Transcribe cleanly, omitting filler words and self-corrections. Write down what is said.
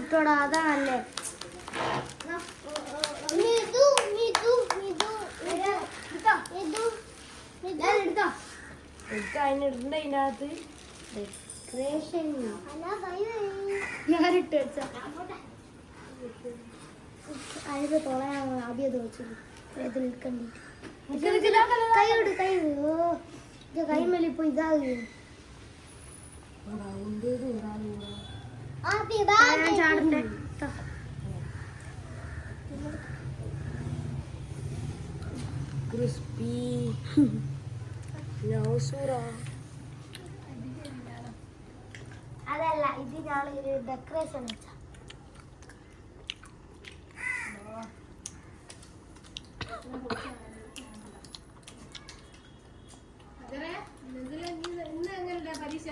ഇട്ടോടാ അതാണല്ലേ അതിനിടണ്ട അതിനകത്ത് ഡെക്കറേഷൻ ഞാനിട്ട് വെച്ച അതിന് തൊളയാ ആദ്യം വെച്ചത് കൈയോട് കൈ കൈമേലിപ്പോ ഇതാകുകയും ചാടണ്ടേ ക്രിസ്പി അതല്ല ഇത് ഞാൻ ഡെക്കറേഷൻ വെച്ച പരീക്ഷ